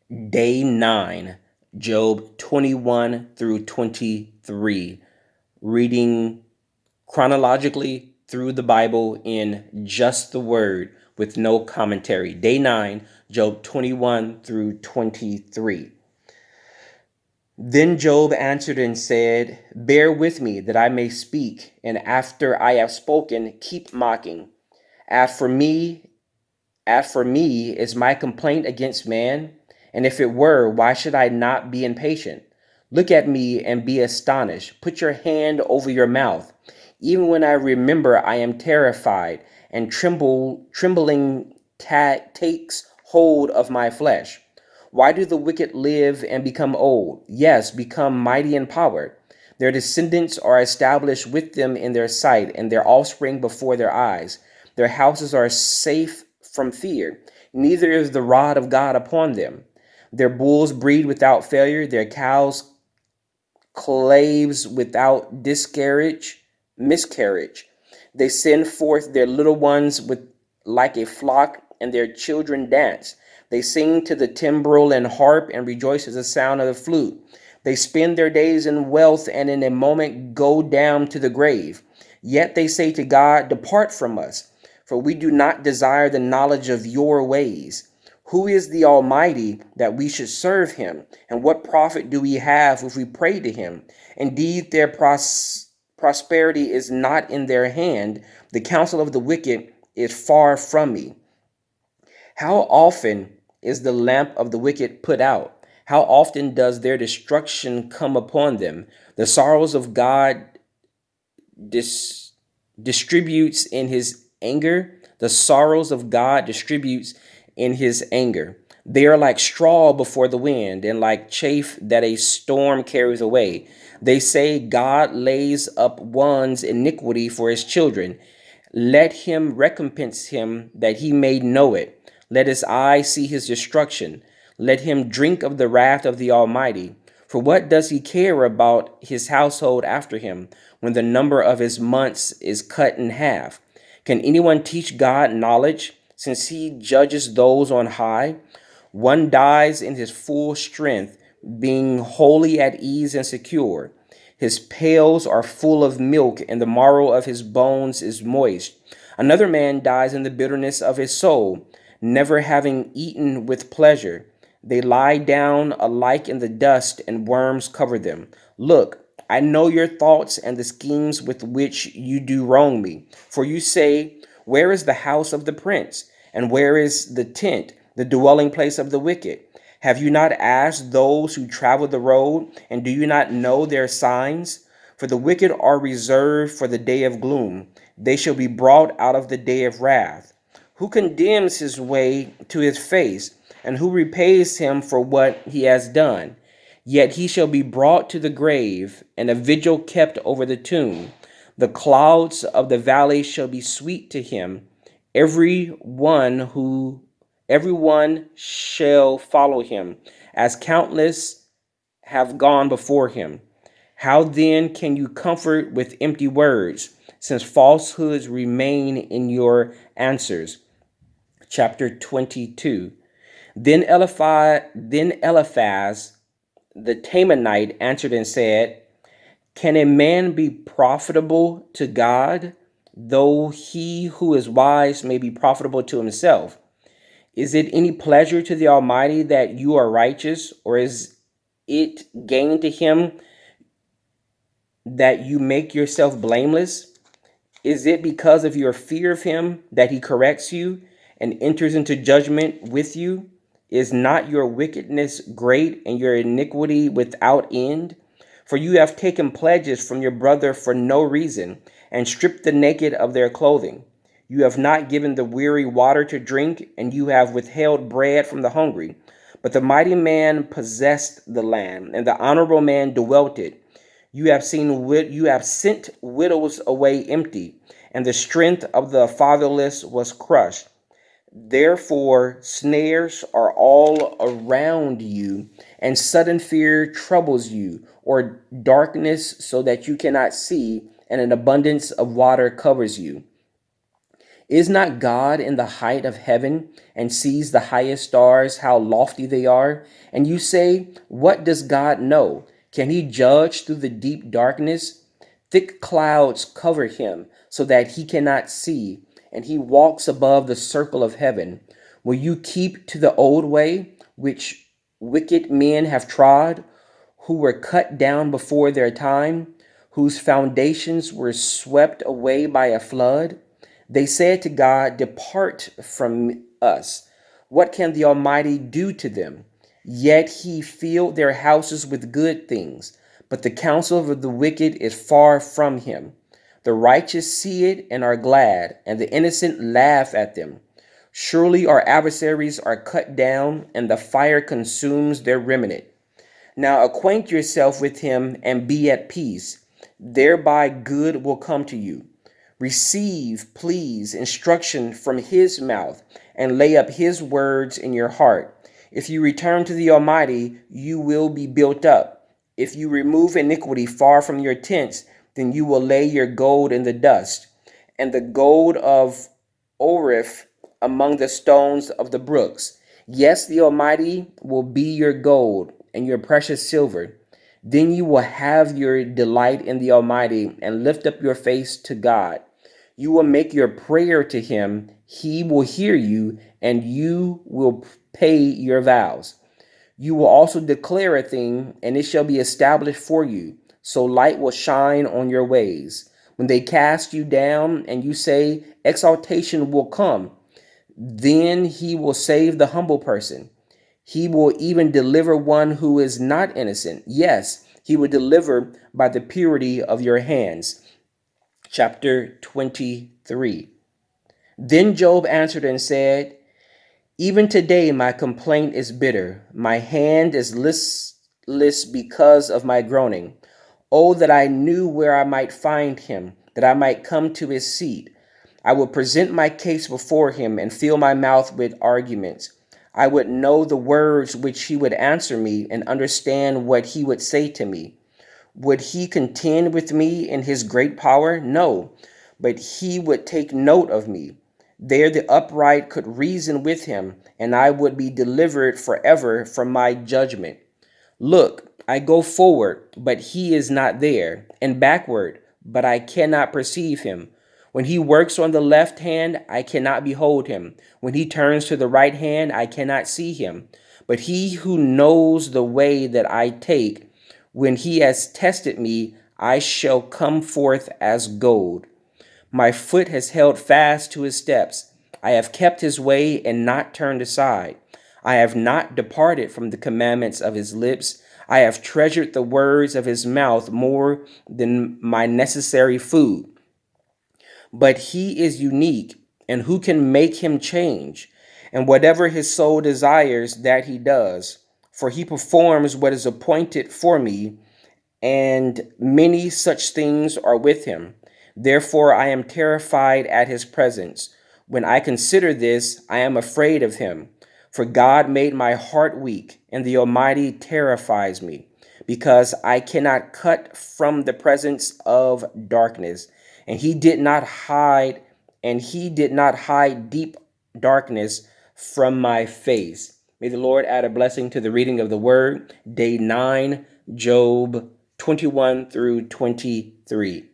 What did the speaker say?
Day 9, Job 21 through 23, reading chronologically through the Bible in just the word with no commentary. Day 9, Job 21 through 23. Then Job answered and said, "Bear with me that I may speak, and after I have spoken, keep mocking. As for me, As for me, is my complaint against man? And if it were, why should I not be impatient? Look at me and be astonished. Put your hand over your mouth. Even when I remember, I am terrified, and trembling takes hold of my flesh. Why do the wicked live and become old? Yes, become mighty in power. Their descendants are established with them in their sight, and their offspring before their eyes. Their houses are safe from fear, neither is the rod of God upon them. Their bulls breed without failure, their cows claves without miscarriage. They send forth their little ones with like a flock, and their children dance. They sing to the timbrel and harp, and rejoice at the sound of the flute. They spend their days in wealth, and in a moment go down to the grave. Yet they say to God, "Depart from us, for we do not desire the knowledge of your ways." Who is the Almighty that we should serve him? And what profit do we have if we pray to him? Indeed, their prosperity is not in their hand. The counsel of the wicked is far from me. How often is the lamp of the wicked put out? How often does their destruction come upon them? The sorrows of God distributes in his anger. The sorrows of God distributes in his anger. They are like straw before the wind, and like chaff that a storm carries away. They say, God lays up one's iniquity for his children. Let him recompense him that he may know it. Let his eye see his destruction. Let him drink of the wrath of the Almighty. For what does he care about his household after him, when the number of his months is cut in half? Can anyone teach God knowledge, since he judges those on high? One dies in his full strength, being wholly at ease and secure. His pails are full of milk, and the marrow of his bones is moist. Another man dies in the bitterness of his soul, never having eaten with pleasure. They lie down alike in the dust, and worms cover them. Look, I know your thoughts and the schemes with which you do wrong me. For you say, where is the house of the prince? And where is the tent, the dwelling place of the wicked? Have you not asked those who travel the road, and do you not know their signs? For the wicked are reserved for the day of gloom. They shall be brought out of the day of wrath. Who condemns his way to his face, and who repays him for what he has done? Yet he shall be brought to the grave, and a vigil kept over the tomb. The clouds of the valley shall be sweet to him. Every one shall follow him, as countless have gone before him. How then can you comfort with empty words, since falsehoods remain in your answers? Chapter 22. Then Eliphaz the Temanite answered and said, can a man be profitable to God, though he who is wise may be profitable to himself? Is it any pleasure to the Almighty that you are righteous, or is it gain to him that you make yourself blameless? Is it because of your fear of him that he corrects you and enters into judgment with you? Is not your wickedness great and your iniquity without end? For you have taken pledges from your brother for no reason, and stripped the naked of their clothing. You have not given the weary water to drink, and you have withheld bread from the hungry. But the mighty man possessed the land, and the honorable man dwelt it. You have sent widows away empty, and the strength of the fatherless was crushed. Therefore, snares are all around you, and sudden fear troubles you, or darkness so that you cannot see, and an abundance of water covers you. Is not God in the height of heaven and sees the highest stars, how lofty they are? And you say, what does God know? Can he judge through the deep darkness? Thick clouds cover him so that he cannot see, and he walks above the circle of heaven. Will you keep to the old way, which wicked men have trod, who were cut down before their time, whose foundations were swept away by a flood? They said to God, depart from us. What can the Almighty do to them? Yet he filled their houses with good things. But the counsel of the wicked is far from him. The righteous see it and are glad, and the innocent laugh at them. Surely our adversaries are cut down, and the fire consumes their remnant. Now acquaint yourself with him and be at peace. Thereby good will come to you. Receive, please, instruction from his mouth, and lay up his words in your heart. If you return to the Almighty, you will be built up. If you remove iniquity far from your tents, then you will lay your gold in the dust, and the gold of Oriph among the stones of the brooks. Yes, the Almighty will be your gold and your precious silver. Then you will have your delight in the Almighty and lift up your face to God. You will make your prayer to him. He will hear you, and you will pay your vows. You will also declare a thing, and it shall be established for you. So light will shine on your ways. When they cast you down and you say, exaltation will come, then he will save the humble person. He will even deliver one who is not innocent. Yes, he will deliver by the purity of your hands. Chapter 23. Then Job answered and said, even today my complaint is bitter. My hand is listless because of my groaning. Oh, that I knew where I might find him, that I might come to his seat. I would present my case before him and fill my mouth with arguments. I would know the words which he would answer me and understand what he would say to me. Would he contend with me in his great power? No, but he would take note of me. There the upright could reason with him, and I would be delivered forever from my judgment. Look, I go forward, but he is not there, and backward, but I cannot perceive him. When he works on the left hand, I cannot behold him. When he turns to the right hand, I cannot see him. But he who knows the way that I take, when he has tested me, I shall come forth as gold. My foot has held fast to his steps. I have kept his way and not turned aside. I have not departed from the commandments of his lips. I have treasured the words of his mouth more than my necessary food. But he is unique, and who can make him change? And whatever his soul desires, that he does. For he performs what is appointed for me, and many such things are with him. Therefore I am terrified at his presence. When I consider this, I am afraid of him. For God made my heart weak, and the Almighty terrifies me, because I cannot cut from the presence of darkness. And he did not hide deep darkness from my face. May the Lord add a blessing to the reading of the word. Day 9, Job 21 through 23.